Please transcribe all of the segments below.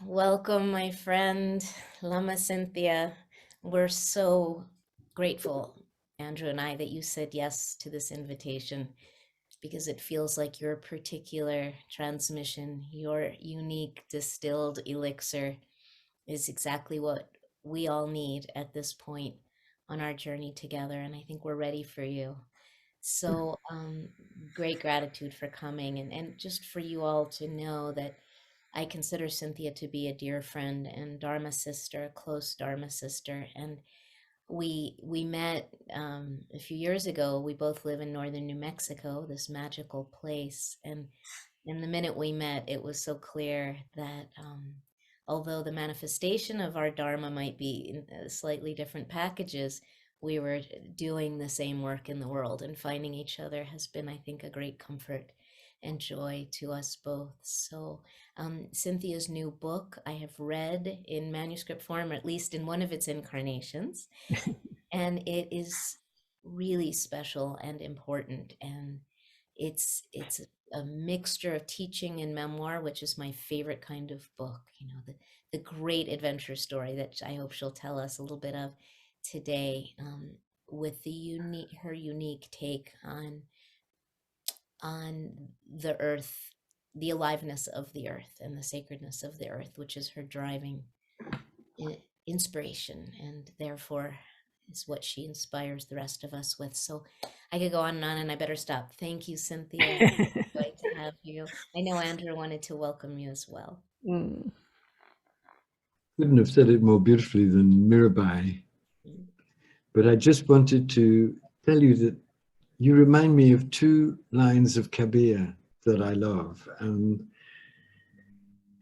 Welcome, my friend, Lama Cynthia. We're so grateful, Andrew and I, that you said yes to this invitation because it feels like your particular transmission, your unique distilled elixir, is exactly what we all need at this point on our journey together. And I think we're ready for you. So, great gratitude for coming and just for you all to know that I consider Cynthia to be a dear friend and Dharma sister, a close Dharma sister. And we met a few years ago. We both live in northern New Mexico, this magical place. And the minute we met, it was so clear that although the manifestation of our Dharma might be in slightly different packages, we were doing the same work in the world, and finding each other has been, I think, a great comfort and joy to us both. So, Cynthia's new book I have read in manuscript form, or at least in one of its incarnations, and it is really special and important. And it's a mixture of teaching and memoir, which is my favorite kind of book. The great adventure story that I hope she'll tell us a little bit of today, with the unique her unique take on the earth, the aliveness of the earth and the sacredness of the earth, which is her driving inspiration, and therefore is what she inspires the rest of us with. So I could go on and on, and I better stop. Thank you, Cynthia. Great to have you. I know Andrew wanted to welcome you as well. Mm. Couldn't have said it more beautifully than Mirabai. Mm. But I just wanted to tell you that you remind me of two lines of Kabir that I love. And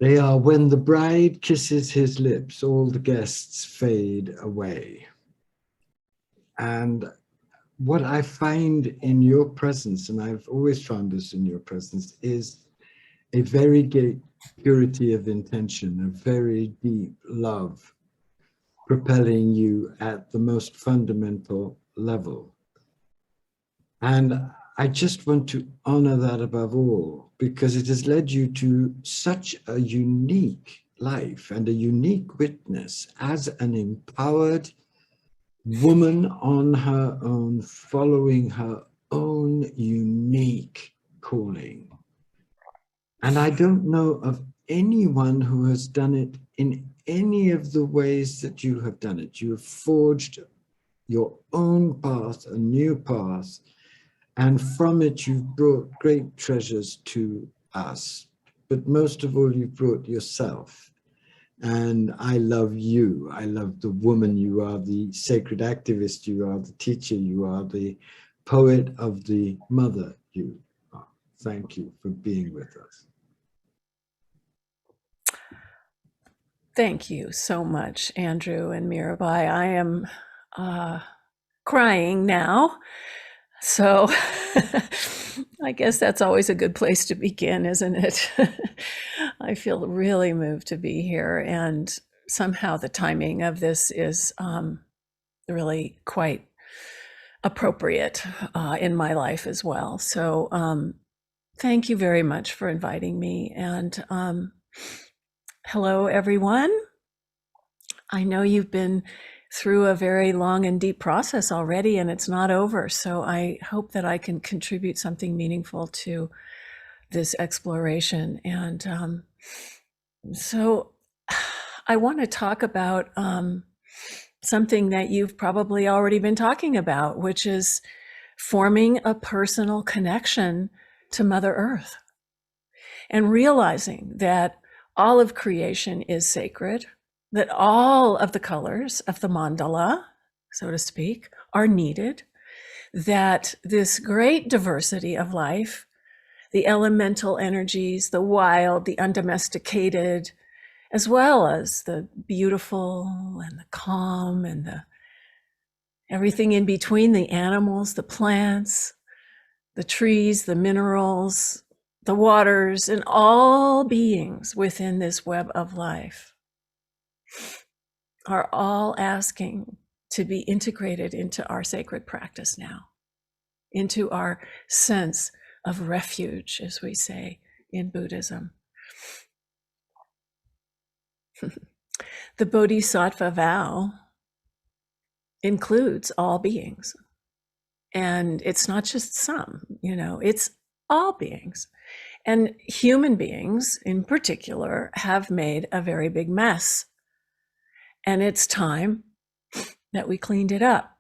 they are, when the bride kisses his lips, all the guests fade away. And what I find in your presence, and I've always found this in your presence, is a very great purity of intention, a very deep love propelling you at the most fundamental level. And I just want to honor that above all, because it has led you to such a unique life and a unique witness as an empowered woman on her own, following her own unique calling. And I don't know of anyone who has done it in any of the ways that you have done it. You have forged your own path, a new path, and from it you've brought great treasures to us. But most of all, you've brought yourself. And I love you. I love the woman you are, the sacred activist you are, the teacher you are, the poet of the mother you are. Thank you for being with us. Thank you so much, Andrew and Mirabai. I am crying now. So I guess that's always a good place to begin, isn't it? I feel really moved to be here. And somehow the timing of this is really quite appropriate in my life as well. So thank you very much for inviting me. And hello, everyone. I know you've been through a very long and deep process already, and it's not over. So I hope that I can contribute something meaningful to this exploration. And so I want to talk about something that you've probably already been talking about, which is forming a personal connection to Mother Earth and realizing that all of creation is sacred, that all of the colors of the mandala, so to speak, are needed, that this great diversity of life, the elemental energies, the wild, the undomesticated, as well as the beautiful and the calm and the everything in between, the animals, the plants, the trees, the minerals, the waters, and all beings within this web of life are all asking to be integrated into our sacred practice now, into our sense of refuge, as we say in Buddhism. The Bodhisattva vow includes all beings. And it's not just some, it's all beings. And human beings in particular have made a very big mess. And it's time that we cleaned it up.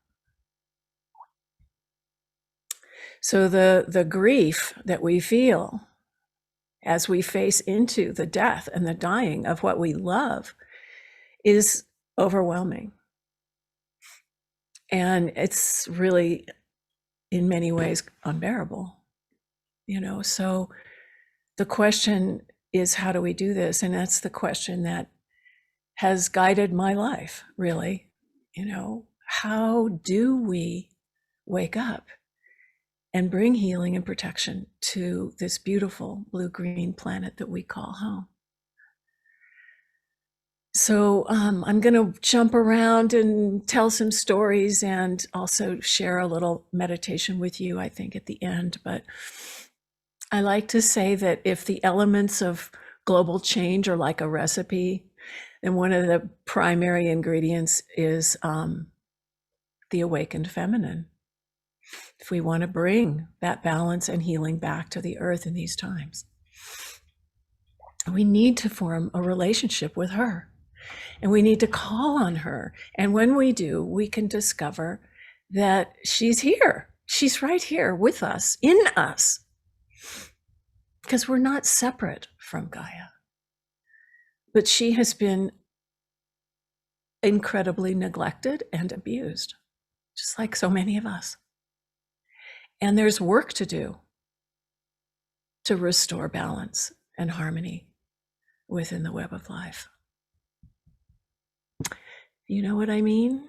So the grief that we feel as we face into the death and the dying of what we love is overwhelming. And it's really, in many ways, unbearable. So the question is, how do we do this? And that's the question that has guided my life, really. How do we wake up and bring healing and protection to this beautiful blue-green planet that we call home? So I'm going to jump around and tell some stories and also share a little meditation with you, I think, at the end. But I like to say that if the elements of global change are like a recipe, then one of the primary ingredients is the awakened feminine. If we want to bring that balance and healing back to the earth in these times, we need to form a relationship with her. And we need to call on her. And when we do, we can discover that she's here. She's right here with us, in us. Because we're not separate from Gaia. But she has been incredibly neglected and abused, just like so many of us. And there's work to do to restore balance and harmony within the web of life. You know what I mean?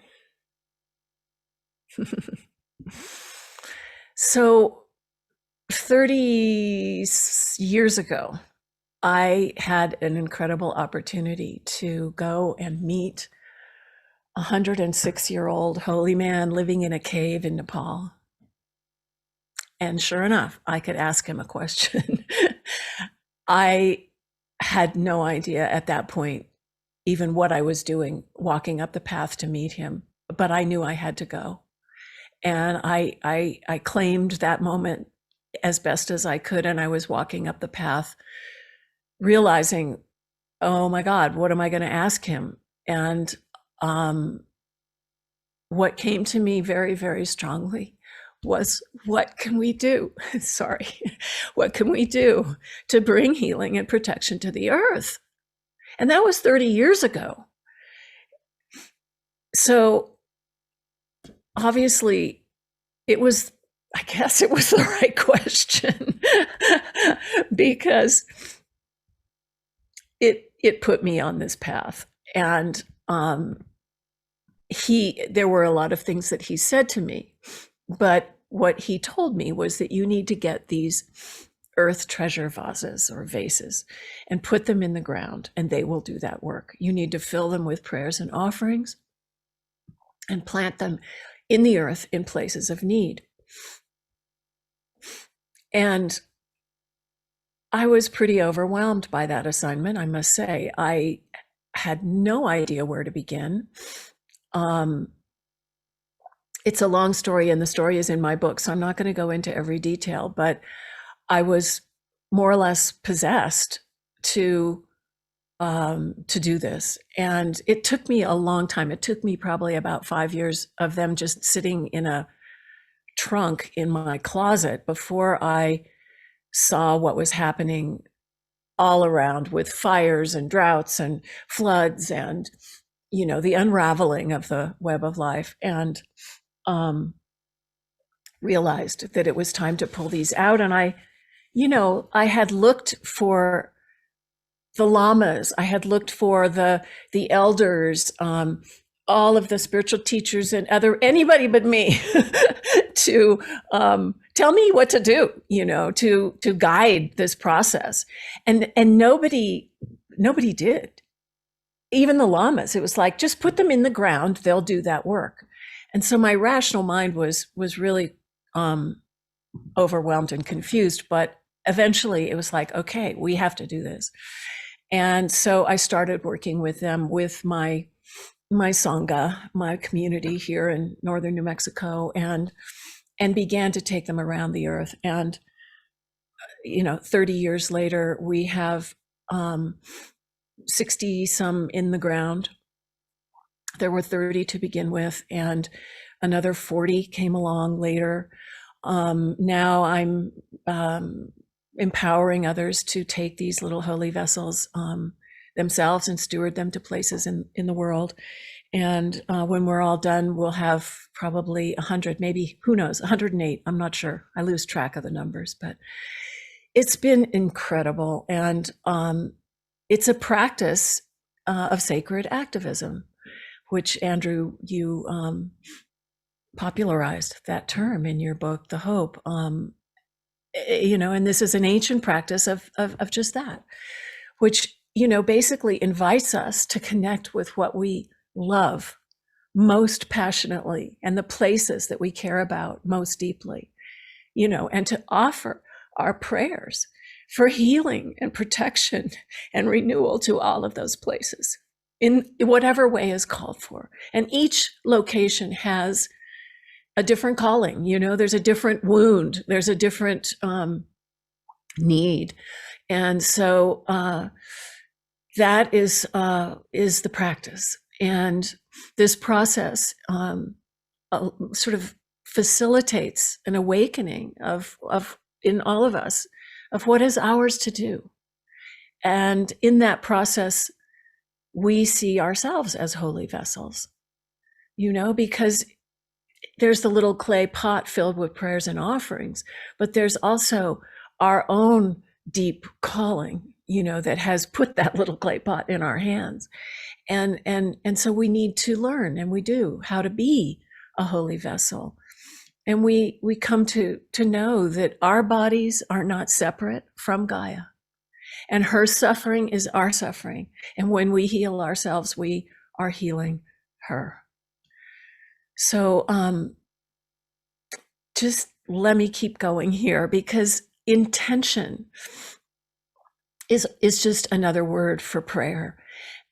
So 30 years ago, I had an incredible opportunity to go and meet a 106-year-old holy man living in a cave in Nepal. And sure enough, I could ask him a question. I had no idea at that point even what I was doing, walking up the path to meet him, but I knew I had to go. And I claimed that moment as best as I could. And I was walking up the path, realizing, oh my God, what am I going to ask him? And what came to me very, very strongly was, what can we do? Sorry. What can we do to bring healing and protection to the earth? And that was 30 years ago. So obviously I guess it was the right question because it put me on this path. And there were a lot of things that he said to me, but what he told me was that you need to get these earth treasure vases or vases and put them in the ground, and they will do that work. You need to fill them with prayers and offerings and plant them in the earth in places of need. And I was pretty overwhelmed by that assignment, I must say. I had no idea where to begin. It's a long story, and the story is in my book, so I'm not going to go into every detail, but I was more or less possessed to do this. And it took me a long time. It took me probably about 5 years of them just sitting in a trunk in my closet before I saw what was happening all around with fires and droughts and floods and, the unraveling of the web of life. And realized that it was time to pull these out. And I had looked for the lamas, I had looked for the elders, all of the spiritual teachers and anybody but me to tell me what to do, to guide this process. And nobody did. Even the lamas, it was like, just put them in the ground, they'll do that work. And so my rational mind was really overwhelmed and confused, but eventually it was like, okay, we have to do this. And so I started working with them with my Sangha, my community here in northern New Mexico, and began to take them around the earth. And 30 years later, we have 60 some in the ground. There were 30 to begin with, and another 40 came along later. Now I'm empowering others to take these little holy vessels themselves and steward them to places in the world. And when we're all done, we'll have probably 100, maybe, who knows, 108. I'm not sure. I lose track of the numbers, but it's been incredible. And it's a practice of sacred activism, which, Andrew, you popularized that term in your book, The Hope. And this is an ancient practice of just that, which, basically invites us to connect with what we love most passionately and the places that we care about most deeply, and to offer our prayers for healing and protection and renewal to all of those places in whatever way is called for. And each location has a different calling, there's a different wound, there's a different need. And so that is the practice. And this process sort of facilitates an awakening of in all of us of what is ours to do. And in that process, we see ourselves as holy vessels, because there's the little clay pot filled with prayers and offerings, but there's also our own deep calling, that has put that little clay pot in our hands. And so we need to learn, and we do, how to be a holy vessel. And we come to know that our bodies are not separate from Gaia, and her suffering is our suffering. And when we heal ourselves, we are healing her. So just let me keep going here, because intention is just another word for prayer.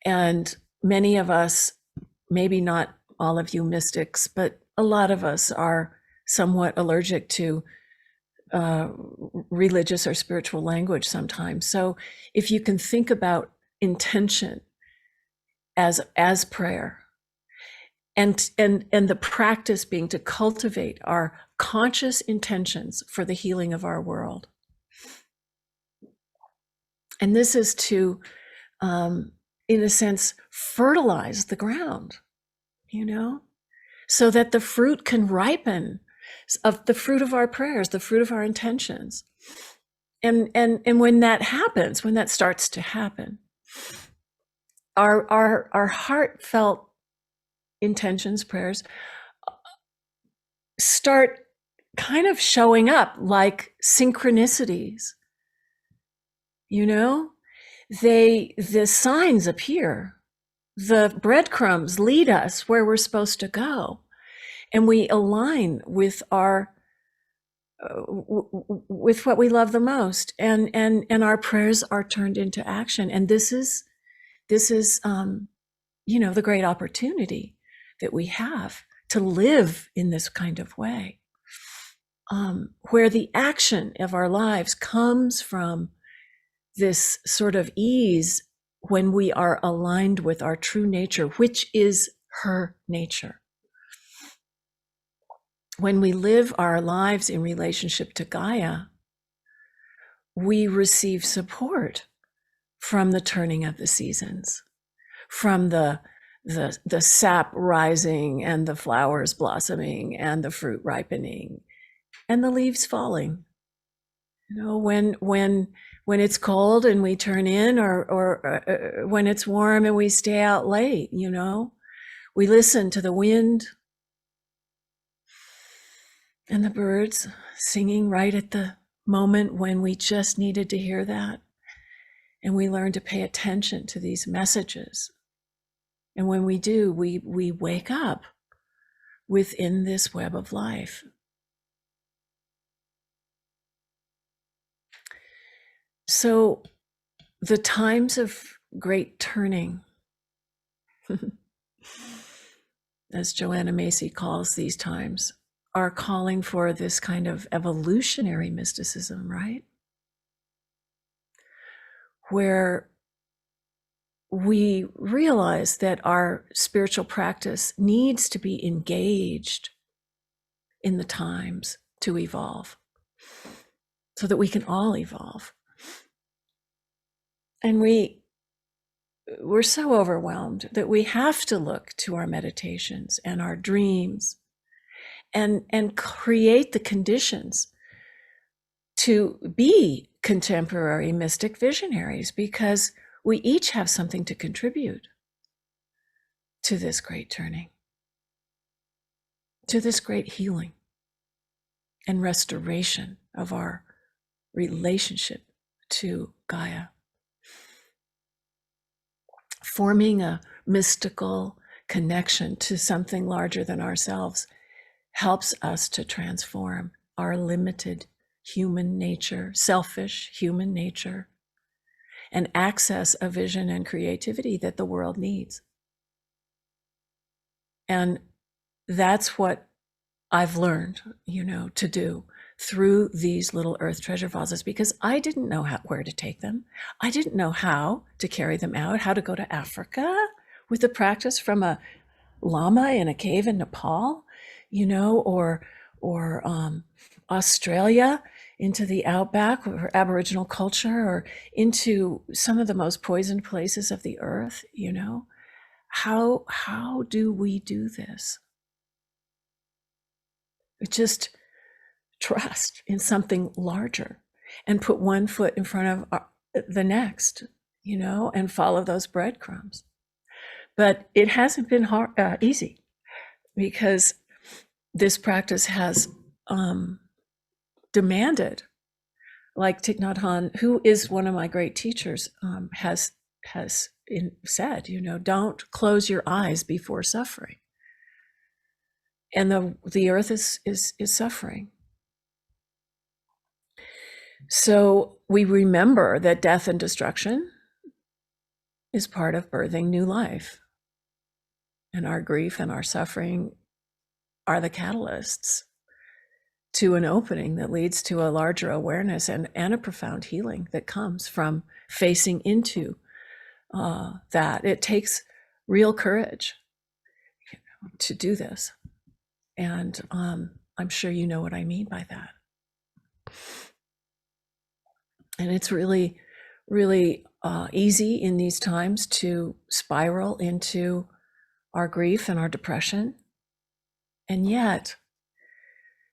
And many of us, maybe not all of you mystics, but a lot of us are somewhat allergic to religious or spiritual language sometimes. So if you can think about intention as prayer, and the practice being to cultivate our conscious intentions for the healing of our world. And this is to, in a sense, fertilize the ground, so that the fruit can ripen of the fruit of our prayers, the fruit of our intentions. And when that happens, when that starts to happen, our heartfelt intentions, prayers, start kind of showing up like synchronicities. The signs appear, the breadcrumbs lead us where we're supposed to go, and we align with our with what we love the most, and our prayers are turned into action. And this is the great opportunity that we have to live in this kind of way, where the action of our lives comes from this sort of ease when we are aligned with our true nature, which is her nature. When we live our lives in relationship to Gaia, we receive support from the turning of the seasons, from the sap rising and the flowers blossoming and the fruit ripening and the leaves falling. When it's cold and we turn in, or when it's warm and we stay out late, we listen to the wind and the birds singing right at the moment when we just needed to hear that. And we learn to pay attention to these messages. And when we do, we wake up within this web of life. So the times of great turning, as Joanna Macy calls these times, are calling for this kind of evolutionary mysticism, right? Where we realize that our spiritual practice needs to be engaged in the times to evolve, so that we can all evolve. And we're so overwhelmed that we have to look to our meditations and our dreams and create the conditions to be contemporary mystic visionaries, because we each have something to contribute to this great turning, to this great healing and restoration of our relationship to Gaia. Forming a mystical connection to something larger than ourselves helps us to transform our limited human nature, selfish human nature, and access a vision and creativity that the world needs. And that's what I've learned, to do through these little earth treasure vases, because I didn't know where to take them. I didn't know how to carry them out, how to go to Africa with the practice from a lama in a cave in Nepal, or Australia into the outback or Aboriginal culture, or into some of the most poisoned places of the earth. How do we do this? Just trust in something larger and put one foot in front of the next, and follow those breadcrumbs. But it hasn't been easy, because this practice has demanded, like Thich Nhat Hanh, who is one of my great teachers, has said, don't close your eyes before suffering. And the earth is suffering. So we remember that death and destruction is part of birthing new life. And our grief and our suffering are the catalysts to an opening that leads to a larger awareness and a profound healing that comes from facing into that. It takes real courage to do this. And I'm sure you know what I mean by that. And it's really, really easy in these times to spiral into our grief and our depression. And yet,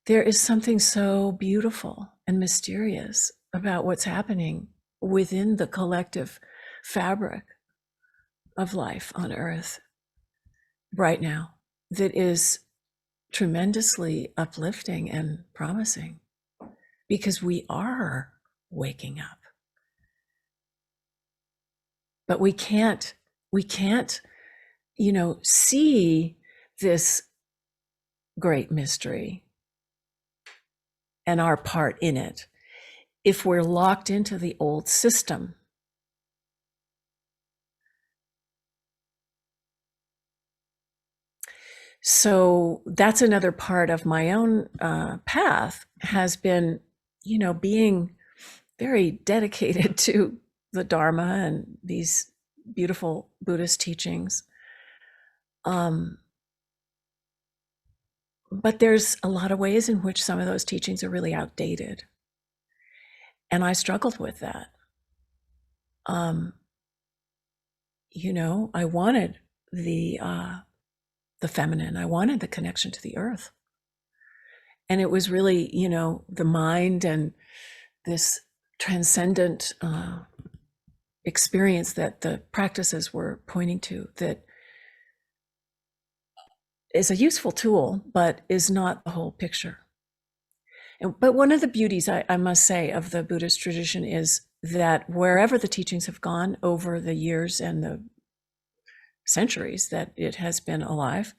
there is something so beautiful and mysterious about what's happening within the collective fabric of life on Earth right now that is tremendously uplifting and promising, because we are waking up. But we can't, see this great mystery and our part in it if we're locked into the old system. So that's another part of my own path, has been, being very dedicated to the Dharma and these beautiful Buddhist teachings. But there's a lot of ways in which some of those teachings are really outdated. And I struggled with that. I wanted the feminine. I wanted the connection to the earth. And it was really, the mind and this transcendent experience that the practices were pointing to, that is a useful tool, but is not the whole picture. But one of the beauties, I must say, of the Buddhist tradition is that wherever the teachings have gone over the years and the centuries that it has been alive,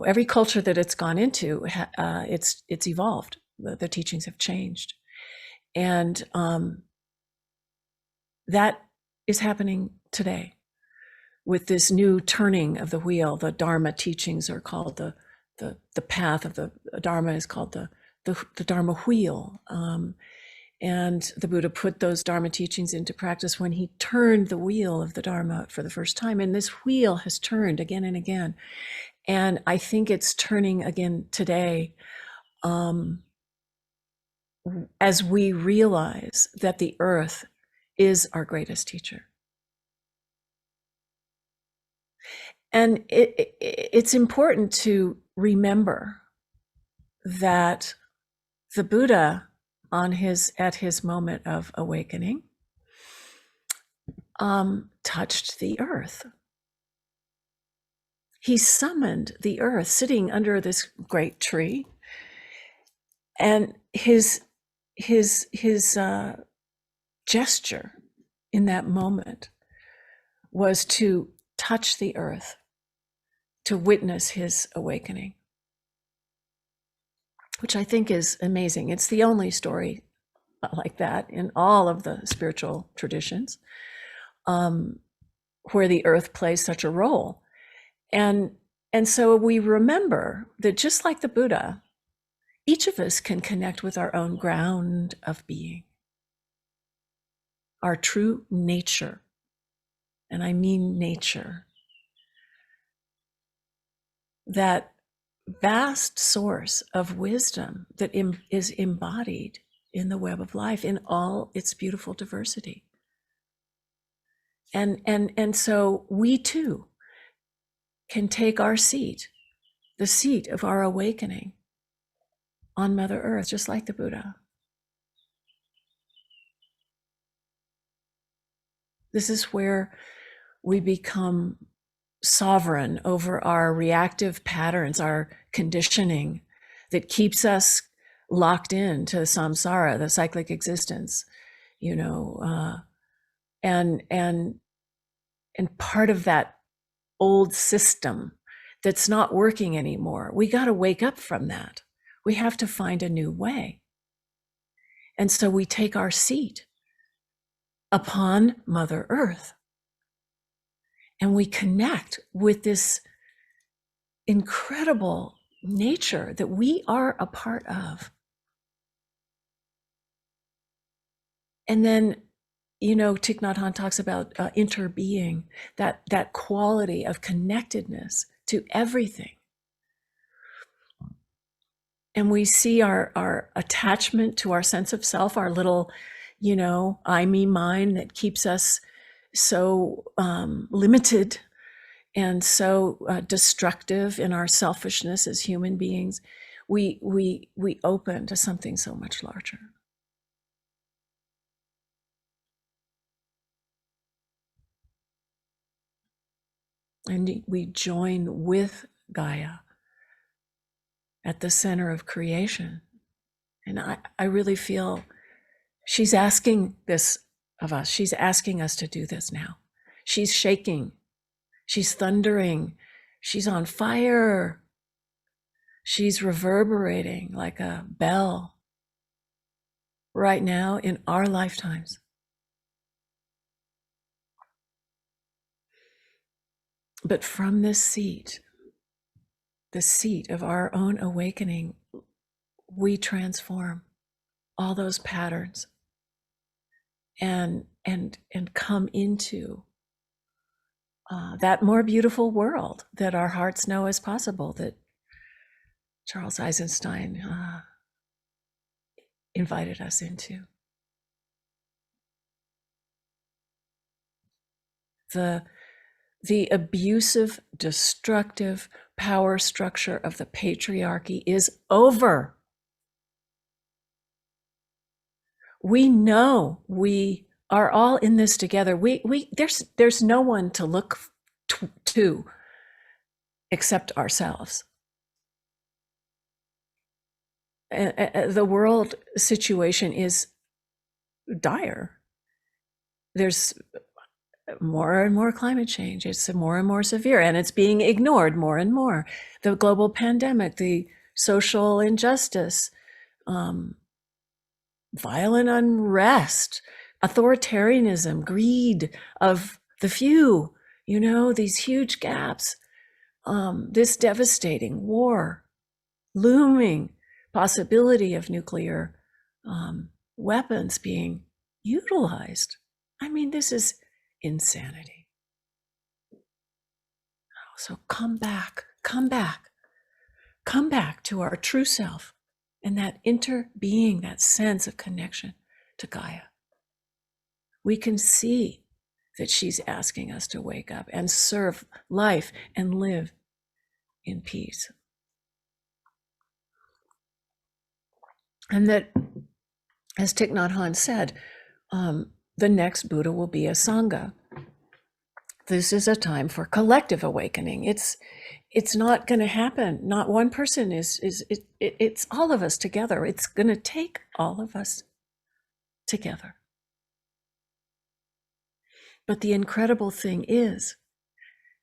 every culture that it's gone into, it's evolved. The teachings have changed. And that is happening today with this new turning of the wheel. The Dharma teachings are called the path of the Dharma is called the Dharma wheel. And the Buddha put those Dharma teachings into practice when he turned the wheel of the Dharma for the first time. And this wheel has turned again and again. And I think it's turning again today, as we realize that the earth is our greatest teacher. And it's important to remember that the Buddha, at his moment of awakening, touched the earth. He summoned the earth, sitting under this great tree, and his gesture in that moment was to touch the earth, to witness his awakening, which I think is amazing. It's the only story like that in all of the spiritual traditions, where the earth plays such a role. And so we remember that just like the Buddha, each of us can connect with our own ground of being, our true nature. And I mean nature. That vast source of wisdom that is embodied in the web of life in all its beautiful diversity. And so we too can take our seat, the seat of our awakening on Mother Earth, just like the Buddha. This is where we become sovereign over our reactive patterns, our conditioning that keeps us locked into samsara, the cyclic existence, and part of that old system that's not working anymore. We got to wake up from that. We have to find a new way. And so we take our seat upon Mother Earth. And we connect with this incredible nature that we are a part of. And then, Thich Nhat Hanh talks about interbeing, that quality of connectedness to everything. And we see our attachment to our sense of self, our little, I, me, mine that keeps us so limited and so destructive in our selfishness as human beings. We open to something so much larger. And we join with Gaia at the center of creation. And I really feel she's asking this of us. She's asking us to do this now. She's shaking. She's thundering. She's on fire. She's reverberating like a bell right now in our lifetimes. But from this seat, the seat of our own awakening, we transform all those patterns and come into that more beautiful world that our hearts know is possible, that Charles Eisenstein invited us into. The abusive, destructive power structure of the patriarchy is over. We know we are all in this together. There's no one to look to except ourselves. The world situation is dire. There's more and more climate change. It's more and more severe, and it's being ignored more and more. The global pandemic, the social injustice, violent unrest, authoritarianism, greed of the few, these huge gaps, this devastating war, looming possibility of nuclear weapons being utilized. I mean, this is insanity. So come back to our true self and that interbeing, that sense of connection to Gaia. We can see that she's asking us to wake up and serve life and live in peace. And that, as Thich Nhat Hanh said, the next Buddha will be a Sangha. This is a time for collective awakening. It's not going to happen. Not one person it's all of us together. It's going to take all of us together. But the incredible thing is,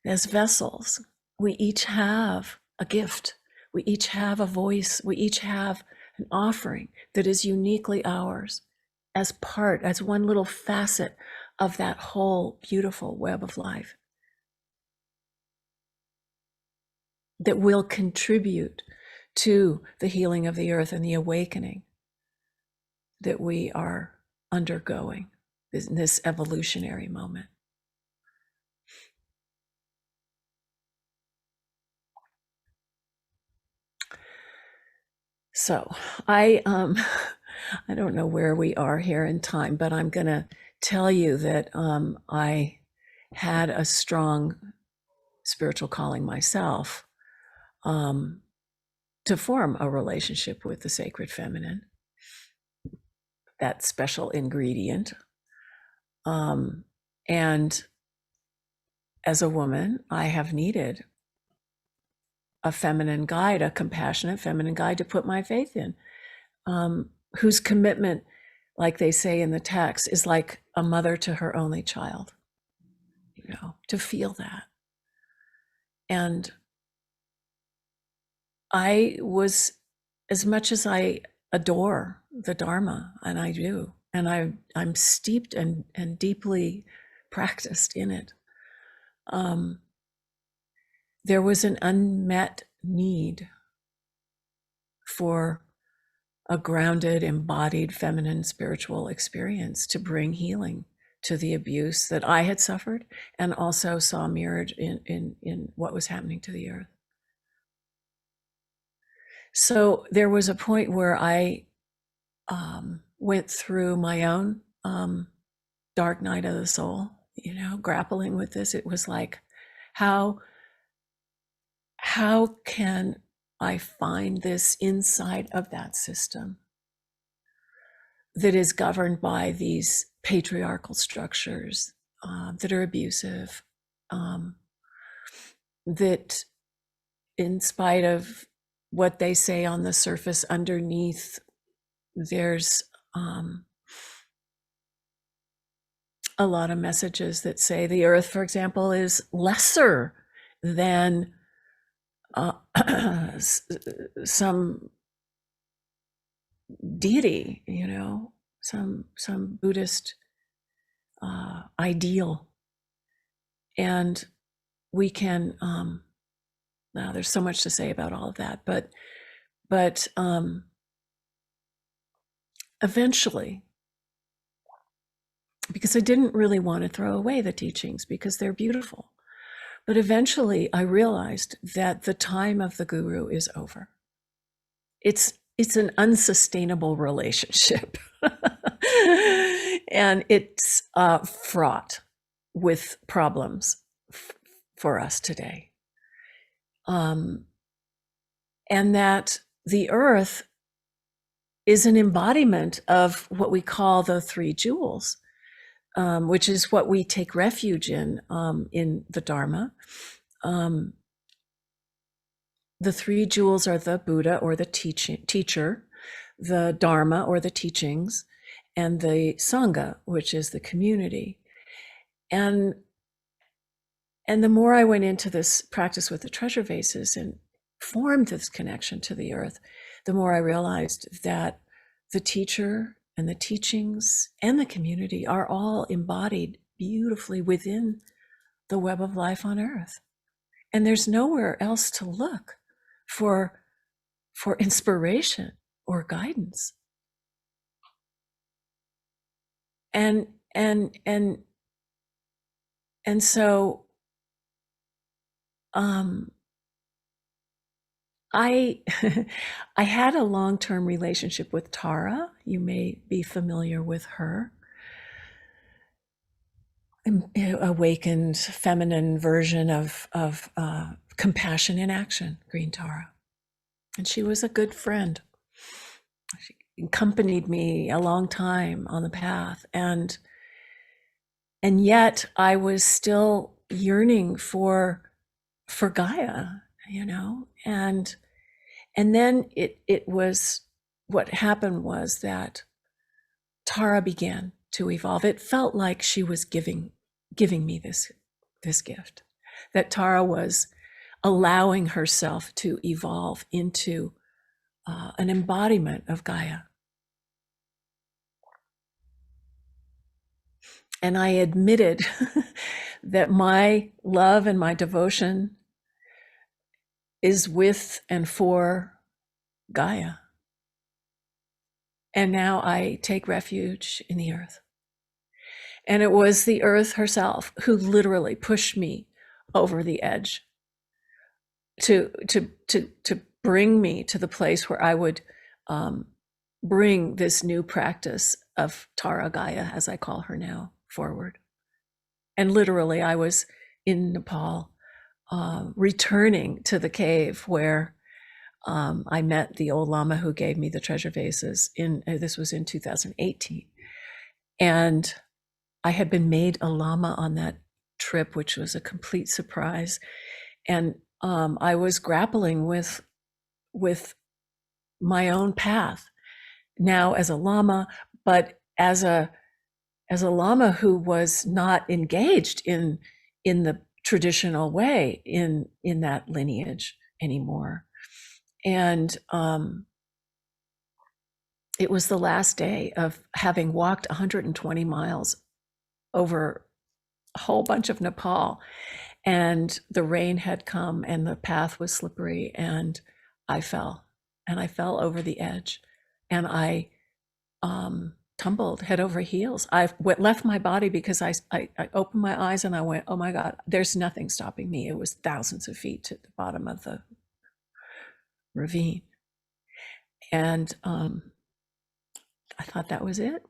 as vessels, we each have a gift. We each have a voice. We each have an offering that is uniquely ours as one little facet of that whole beautiful web of life that will contribute to the healing of the earth and the awakening that we are undergoing in this evolutionary moment. So I don't know where we are here in time, but I'm going to tell you that I had a strong spiritual calling myself to form a relationship with the sacred feminine, that special ingredient. And as a woman, I have needed a feminine guide, a compassionate feminine guide to put my faith in, whose commitment, like they say in the text, is like a mother to her only child, to feel that. And I was, as much as I adore the Dharma, and I do, and I'm steeped and deeply practiced in it, there was an unmet need for a grounded, embodied, feminine spiritual experience to bring healing to the abuse that I had suffered and also saw mirrored in what was happening to the earth. So there was a point where I went through my own dark night of the soul, grappling with this. It was like, how can I find this inside of that system that is governed by these patriarchal structures that are abusive, that in spite of what they say on the surface, underneath, there's a lot of messages that say the earth, for example, is lesser than some deity, some Buddhist ideal. And we can, now there's so much to say about all of that, but eventually, because I didn't really want to throw away the teachings because they're beautiful, but eventually I realized that the time of the guru is over. It's an unsustainable relationship. And it's fraught with problems for us today. And that the earth is an embodiment of what we call the three jewels, which is what we take refuge in the Dharma. The three jewels are the Buddha, or the teacher, the Dharma, or the teachings, and the Sangha, which is the community. And the more I went into this practice with the treasure vases and formed this connection to the earth, the more I realized that the teacher and the teachings and the community are all embodied beautifully within the web of life on earth. And there's nowhere else to look for inspiration or guidance. And so I I had a long-term relationship with Tara. You may be familiar with her. Awakened feminine version of compassion in action, Green Tara. And she was a good friend. She accompanied me a long time on the path. And yet I was still yearning for Gaia, you know, and then it was, what happened was that Tara began to evolve. It felt like she was giving me this gift, that Tara was allowing herself to evolve into an embodiment of Gaia. And I admitted that my love and my devotion is with and for Gaia. And now I take refuge in the earth. And it was the earth herself who literally pushed me over the edge to bring me to the place where I would bring this new practice of Tara Gaia, as I call her now, forward. And literally, I was in Nepal, returning to the cave where I met the old Lama who gave me the treasure vases. This was in 2018. And I had been made a Lama on that trip, which was a complete surprise. And I was grappling with my own path now as a Lama, but as a Lama who was not engaged in the traditional way in that lineage anymore. And it was the last day of having walked 120 miles over a whole bunch of Nepal, and the rain had come and the path was slippery, and I fell over the edge, and I tumbled head over heels. I left my body because I opened my eyes and I went, oh my God, there's nothing stopping me. It was thousands of feet to the bottom of the ravine. And I thought that was it.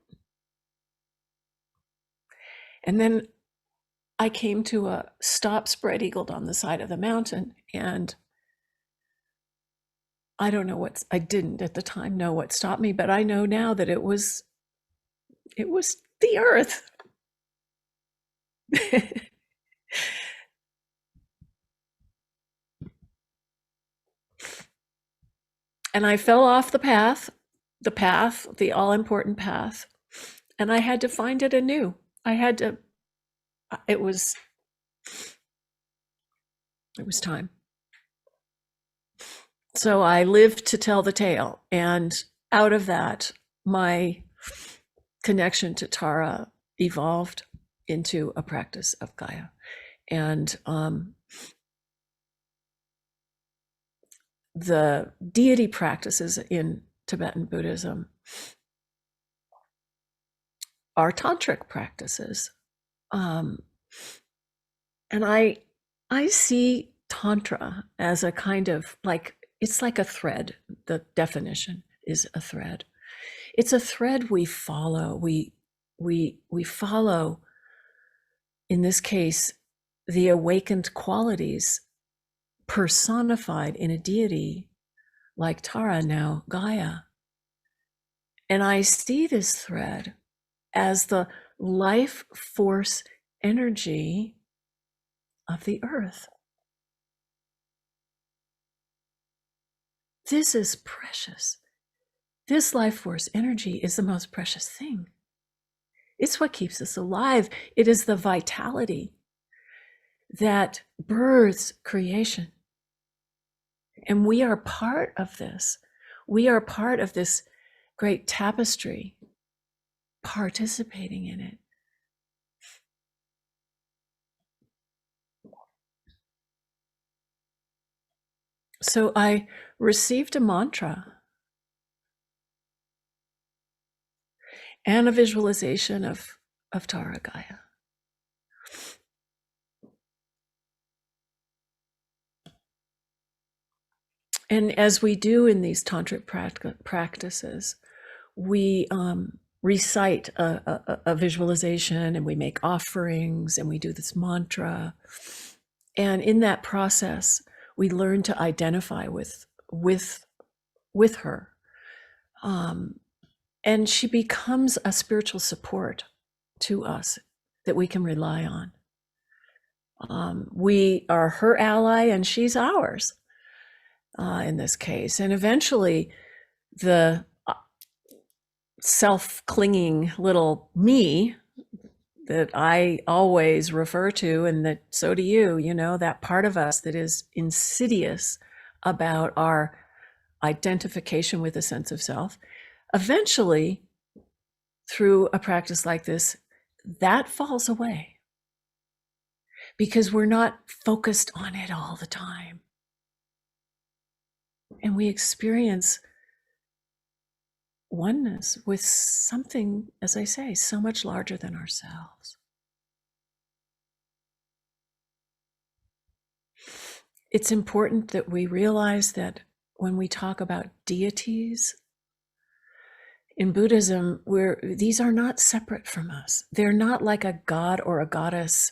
And then I came to a stop spread eagled on the side of the mountain, and I don't know I didn't at the time know what stopped me, but I know now that it was the earth. And I fell off the path, the all-important path, and I had to find it anew. It was time. So I lived to tell the tale, and out of that, my connection to Tara evolved into a practice of Gaia. And the deity practices in Tibetan Buddhism are tantric practices. And I see Tantra as a kind of it's like a thread. The definition is a thread. It's a thread we follow. We follow, in this case, the awakened qualities personified in a deity like Tara, now Gaia. And I see this thread as the life force energy of the earth. This is precious. This life force energy is the most precious thing. It's what keeps us alive. It is the vitality that births creation. And we are part of this. We are part of this great tapestry participating in it. So I received a mantra and a visualization of Tara Gaia. And as we do in these tantric practices, we recite a visualization, and we make offerings, and we do this mantra. And in that process, we learn to identify with her. And she becomes a spiritual support to us that we can rely on. We are her ally, and she's ours in this case. And eventually, the self-clinging little me that I always refer to, and that so do you, that part of us that is insidious about our identification with a sense of self, eventually, through a practice like this, that falls away because we're not focused on it all the time. And we experience oneness with something, as I say, so much larger than ourselves. It's important that we realize that when we talk about deities in Buddhism, these are not separate from us. They're not like a god or a goddess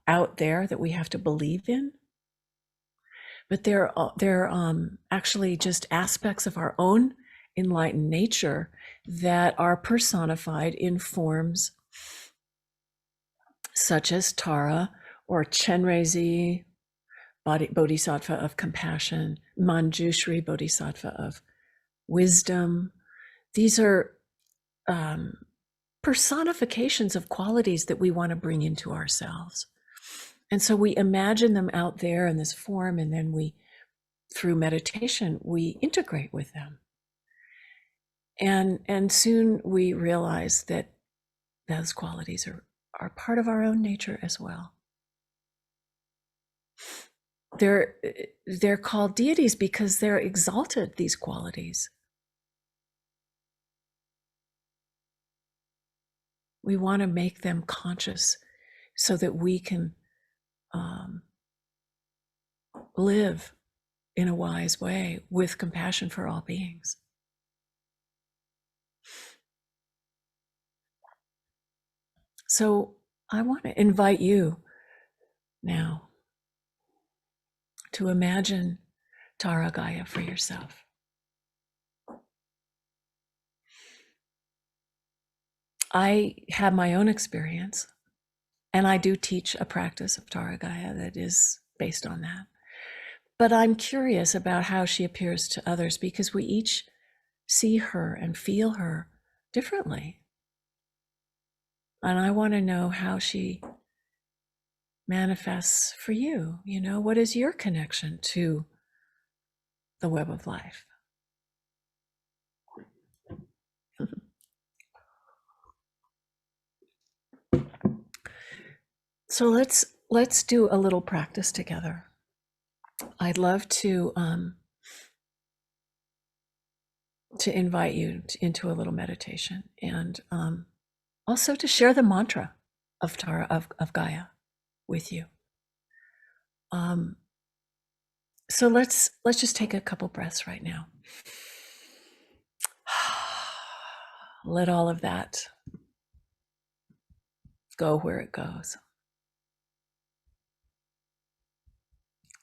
out there that we have to believe in, but they're actually just aspects of our own enlightened nature that are personified in forms such as Tara or Chenrezig, Bodhisattva of compassion, Manjushri, Bodhisattva of wisdom. These are personifications of qualities that we want to bring into ourselves. And so we imagine them out there in this form, and then through meditation, we integrate with them. And soon we realize that those qualities are part of our own nature as well. They're called deities because they're exalted, these qualities. We want to make them conscious so that we can live in a wise way with compassion for all beings. So I want to invite you now to imagine Tara Gaia for yourself. I have my own experience, and I do teach a practice of Tara Gaia that is based on that. But I'm curious about how she appears to others because we each see her and feel her differently. And I want to know how she manifests for you. What is your connection to the web of life? So let's do a little practice together. I'd love to invite you into a little meditation, and also to share the mantra of Tara of Gaia with you. So let's just take a couple breaths right now. Let all of that go where it goes.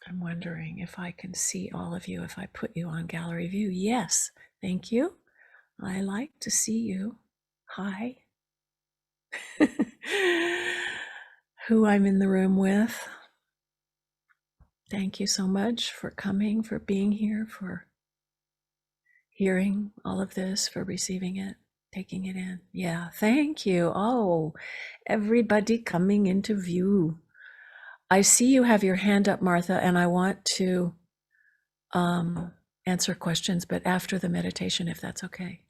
I'm wondering if I can see all of you if I put you on gallery view. Yes, thank you. I like to see you. Hi. Who I'm in the room with. Thank you so much for coming, for being here, for hearing all of this, for receiving it, taking it in. Yeah, thank you. Oh, everybody coming into view. I see you have your hand up, Martha, and I want to answer questions, but after the meditation, if that's okay.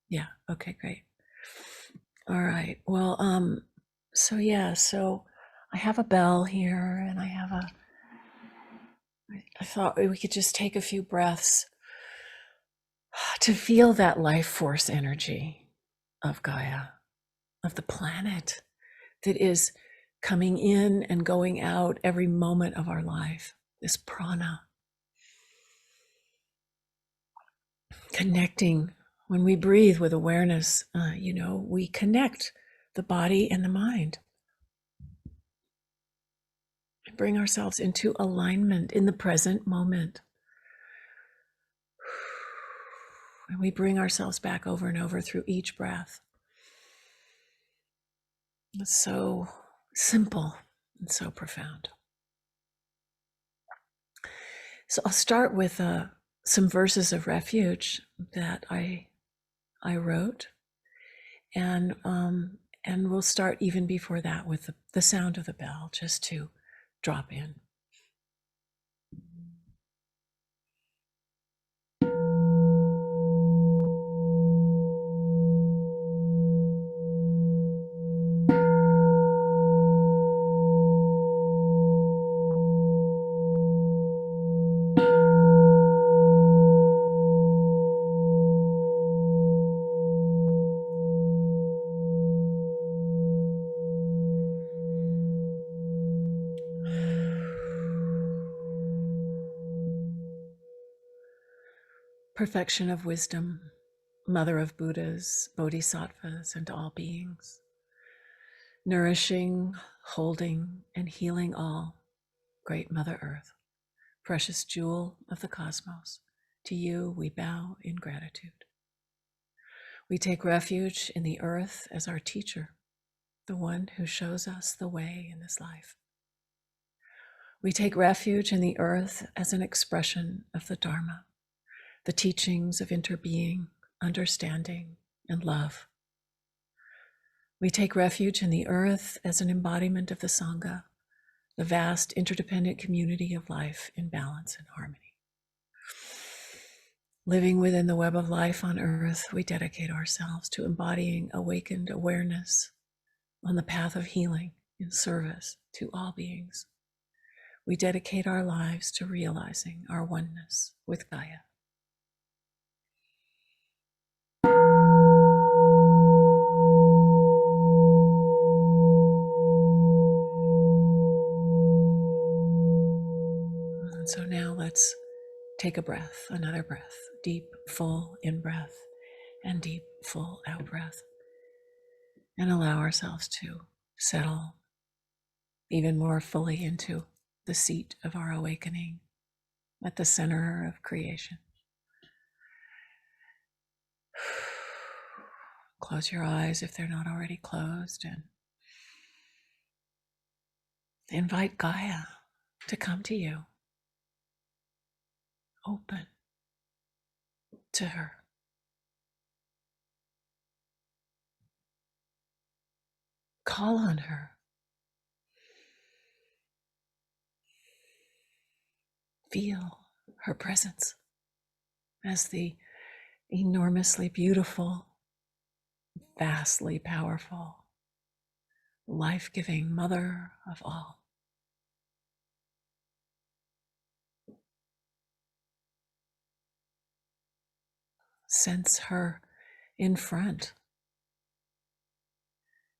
Yeah, okay, great. All right. Well, so I have a bell here, and I thought we could just take a few breaths to feel that life force energy of Gaia, of the planet that is coming in and going out every moment of our life. This prana, connecting when we breathe with awareness, we connect the body and the mind and bring ourselves into alignment in the present moment. And we bring ourselves back over and over through each breath. It's so simple and so profound. So I'll start with some verses of refuge that I wrote, and we'll start even before that with the sound of the bell, just to drop in. Perfection of wisdom, mother of Buddhas, bodhisattvas, and all beings, nourishing, holding, and healing all, great Mother Earth, precious jewel of the cosmos, to you we bow in gratitude. We take refuge in the earth as our teacher, the one who shows us the way in this life. We take refuge in the earth as an expression of the dharma, the teachings of interbeing, understanding, and love. We take refuge in the earth as an embodiment of the Sangha, the vast interdependent community of life in balance and harmony. Living within the web of life on earth, we dedicate ourselves to embodying awakened awareness on the path of healing in service to all beings. We dedicate our lives to realizing our oneness with Gaia. And so now let's take a breath, another breath, deep, full in breath and deep, full out breath, and allow ourselves to settle even more fully into the seat of our awakening at the center of creation. Close your eyes if they're not already closed, and invite Gaia to come to you. Open to her. Call on her. Feel her presence as the enormously beautiful, vastly powerful, life-giving mother of all. Sense her in front,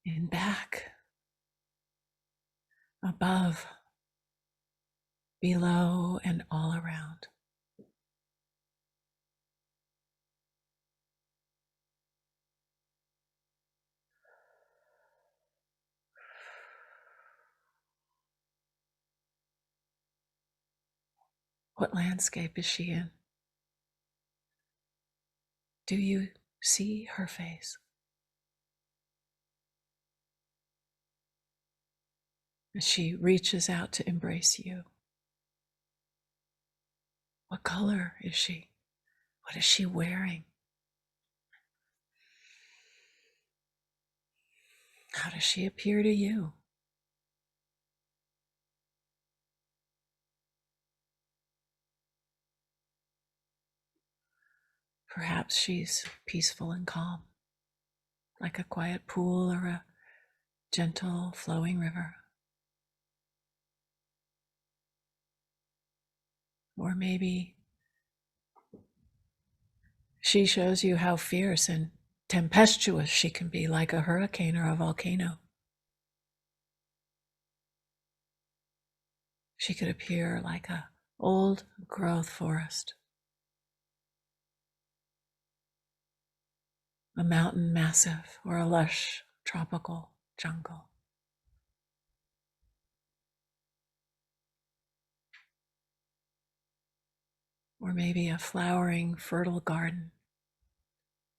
in back, above, below, and all around. What landscape is she in? Do you see her face? As she reaches out to embrace you. What color is she? What is she wearing? How does she appear to you? Perhaps she's peaceful and calm. like a quiet pool or a gentle flowing river. Or maybe she shows you how fierce and tempestuous she can be, like a hurricane or a volcano. She could appear like a old growth forest, a mountain massif, or a lush tropical jungle. Or maybe a flowering, fertile garden,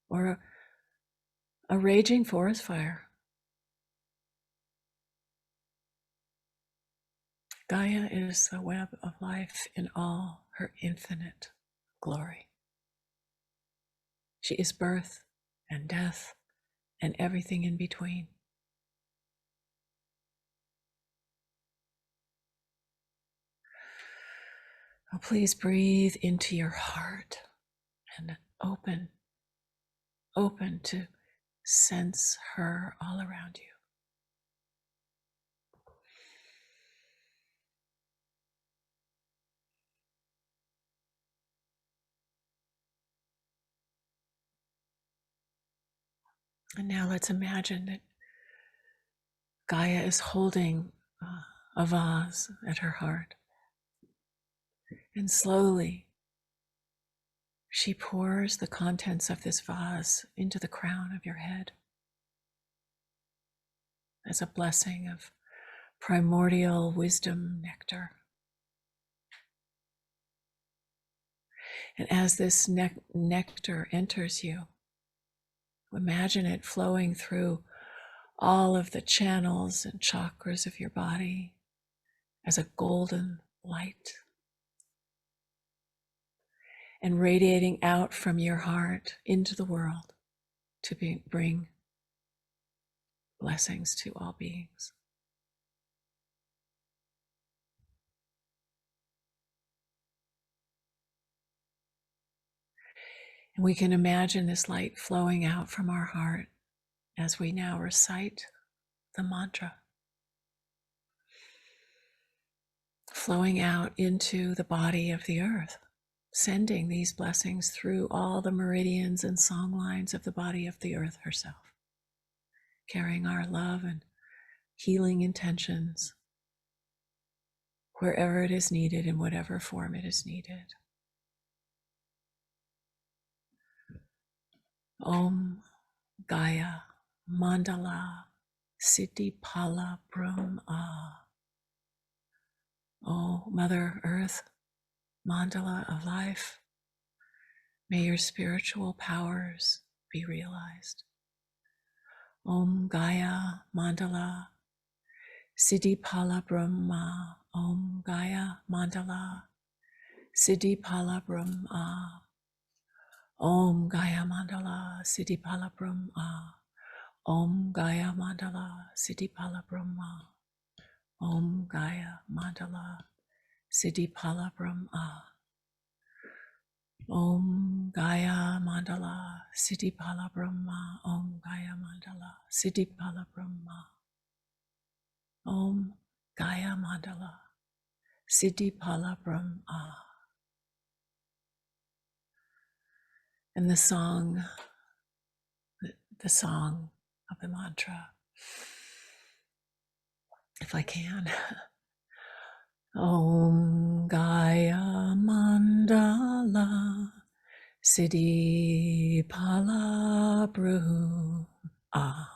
or a raging forest fire. Gaia is the web of life in all her infinite glory. She is birth and death and everything in between. Oh, please breathe into your heart and open to sense her all around you. And now let's imagine that Gaia is holding a vase at her heart. And slowly, she pours the contents of this vase into the crown of your head as a blessing of primordial wisdom nectar. And as this nectar enters you, imagine it flowing through all of the channels and chakras of your body as a golden light, and radiating out from your heart into the world to bring blessings to all beings. And we can imagine this light flowing out from our heart as we now recite the mantra, flowing out into the body of the earth, sending these blessings through all the meridians and song lines of the body of the earth herself, carrying our love and healing intentions wherever it is needed, in whatever form it is needed. Om Gaia Mandala Siddhi Pala Brahm Ah. Oh, Mother Earth, mandala of life, may your spiritual powers be realized. Om Gaia Mandala Siddhi Pala Brahma. Om Gaia Mandala Siddhi Pala Brahma. Om Gaia Mandala Siddhi Pala Brahma. Om Gaia Mandala Siddhi Pala Brahma. Om Gaia Mandala Siddhi Pala Brahma. Om Gaia Mandala Siddhi Pala Brahma. Om Gaia Mandala Siddhi Pala Brahma. Om Gaia Mandala Siddhi Pala Brahma. And the song of the mantra, if I can. Om Gaia Mandala Siddhi Pala Brahma.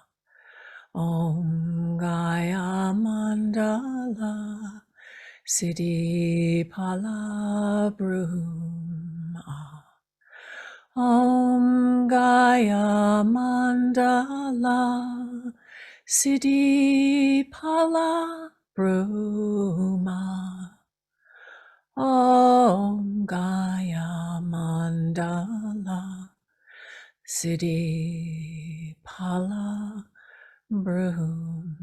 Om Gaia Mandala Siddhi Pala Brahma. Om Gaia Mandala Siddhi Pala Brahma. Om Gaia Mandala Siddhi Pala Brahma.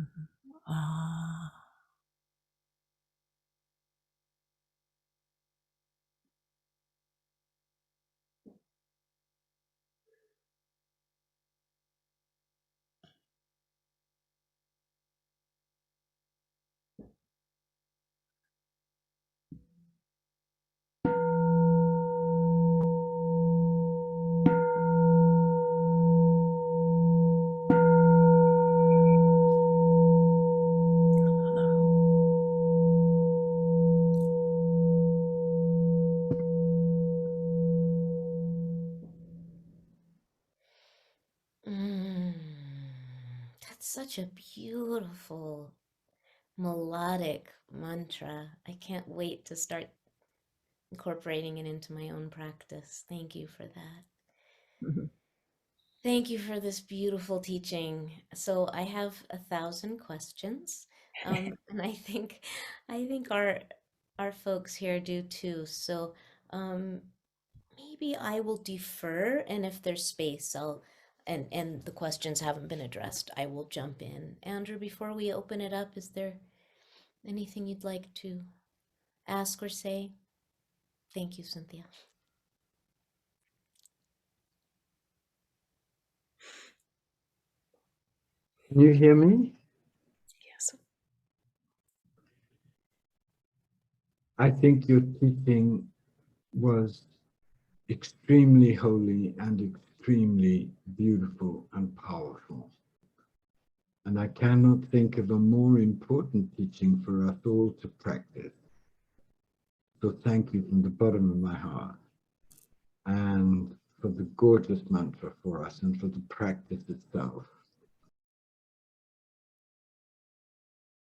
That's such a beautiful melodic mantra. I can't wait to start incorporating it into my own practice. Thank you for that. Mhm. Thank you for this beautiful teaching. So I have 1,000 questions, and I think our folks here do too. So um, maybe I will defer, and if there's space, I'll and the questions haven't been addressed, I will jump in. Andrew, before we open it up, is there anything you'd like to ask or say? Thank you, Cynthia. Can you hear me? Yes. I think your teaching was extremely holy and extremely beautiful and powerful. And I cannot think of a more important teaching for us all to practice. So thank you from the bottom of my heart, and for the gorgeous mantra for us and for the practice itself.